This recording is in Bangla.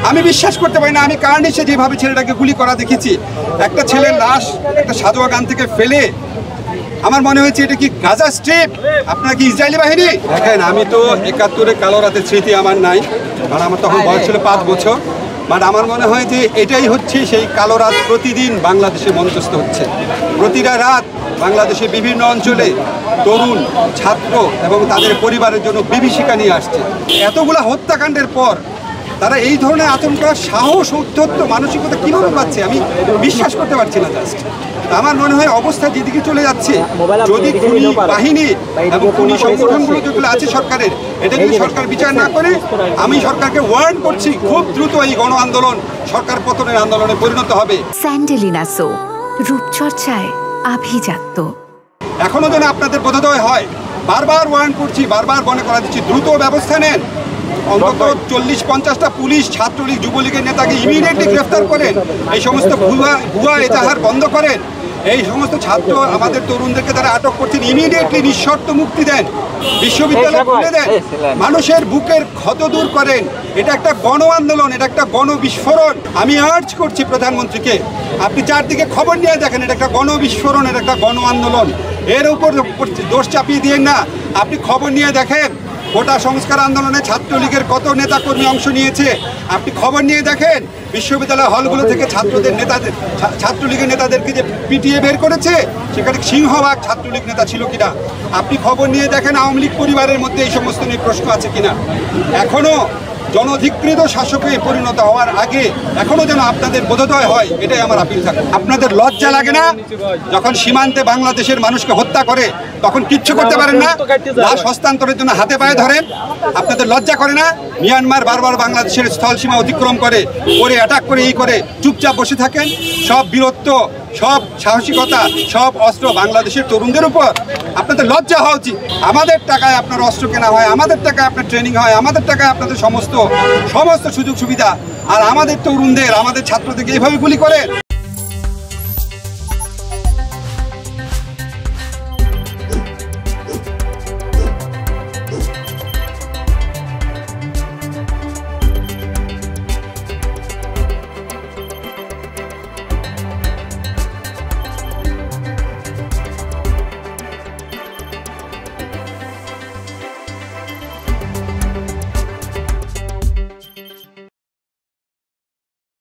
আমি বিশ্বাস করতে পারি না। আমি কার্নিশে যেভাবে ছেলেটাকে গুলি করা দেখেছি, একটা ছেলের লাশ একটা সাদোয়া গান থেকে ফেলে, আমার মনে হয়েছে এটা কি গাজা স্ট্রিপ, আপনারা কি ইসরায়েলি বাহিনী? দেখেন, আমি তো ৭১-এ কালো রাতের স্মৃতি আমার নাই, কারণ আমার তখন বয়স ছিল ৫ বছর। বাট আমার মনে হয় যে এটাই হচ্ছে সেই কালো রাত প্রতিদিন বাংলাদেশে মঞ্চস্থ হচ্ছে। প্রতিটা রাত বাংলাদেশে বিভিন্ন অঞ্চলে তরুণ, ছাত্র এবং তাদের পরিবারের জন্য বিভীষিকা নিয়ে আসছে। এতগুলা হত্যাকাণ্ডের পর তারা এই ধরনের আচরণ করার সাহস, উদ্ধত্ত মানসিকতা কীভাবে পাচ্ছে আমি বিশ্বাস করতে পারছি না। জাস্ট আমার মনে হয় অবস্থা যেদিকে চলে যাচ্ছে, যদি খুনি বাহিনী এবং খুনি সংগঠনগুলো যেগুলো আছে সরকারের, এটা যদি সরকার বিচার না করে, আমি সরকারকে ওয়ার্ন করছি, খুব দ্রুত এই গণ আন্দোলন সরকার পতনের আন্দোলনে পরিণত হবে। স্যান্ডেলিনা সো, রূপচর্চায় আভিজাত্য। এখনো যেন আপনাদের বোধোদয় হয়, বারবার ওয়ার্ন করছি, বারবার মনে করা দিচ্ছি, দ্রুত ব্যবস্থা নেন। অন্তত 40-50টা পুলিশ, ছাত্রলীগ, যুবলীগের নেতাকে ইমিডিয়েটলি গ্রেফতার করেন। এই সমস্ত ভুয়া এজাহার বন্ধ করেন। এই সমস্ত ছাত্র আমাদের তরুণদেরকে তারা আটক করছেন, ইমিডিয়েটলি নিঃশর্ত মুক্তি দেন, বিশ্ববিদ্যালয় খুলে দেন, মানুষের বুকের ক্ষত দূর করেন। এটা একটা গণ আন্দোলন, এটা একটা গণবিস্ফোরণ। আমি আর্জ করছি প্রধানমন্ত্রীকে, আপনি চারদিকে খবর নিয়ে দেখেন, এটা একটা গণবিস্ফোরণ, এটা একটা গণ আন্দোলন। এর উপর দোষ চাপিয়ে দিয়েন না। আপনি খবর নিয়ে দেখেন, গোটা সংস্কার আন্দোলনে ছাত্রলীগের কত নেতাকর্মী অংশ নিয়েছে। আপনি খবর নিয়ে দেখেন, বিশ্ববিদ্যালয় হলগুলো থেকে ছাত্রলীগের নেতাদেরকে যে পিটিয়ে বের করেছে, সেখানে সিংহভাগ ছাত্রলীগ নেতা ছিল কিনা। আপনি খবর নিয়ে দেখেন, আওয়ামী লীগ পরিবারের মধ্যে এই সমস্ত নিয়ে প্রশ্ন আছে কিনা। এখনো জনধিকৃত শাসকে পরিণত হওয়ার আগে এখনো যেন আপনাদের বোধোদয় হয়, এটাই আমার আপিল থাকে। আপনাদের লজ্জা লাগে না যখন সীমান্তে বাংলাদেশের মানুষকে হত্যা করে, তখন কিচ্ছু করতে পারেন না? লাশ হস্তান্তরের জন্য হাতে পায়ে ধরেন, আপনাদের লজ্জা করে না? মিয়ানমার বারবার বাংলাদেশের স্থল সীমা অতিক্রম করে অ্যাটাক করে, চুপচাপ বসে থাকেন। সব বীরত্ব, সব সাহসিকতা, সব অস্ত্র বাংলাদেশের তরুণদের উপর। আপনাদের লজ্জা হওয়া উচিত। আমাদের টাকায় আপনার অস্ত্র কেনা হয়, আমাদের টাকায় আপনার ট্রেনিং হয়, আমাদের টাকায় আপনাদের সমস্ত সুযোগ সুবিধা, আর আমাদের তরুণদের, আমাদের ছাত্রদেরকে এইভাবে গুলি করে।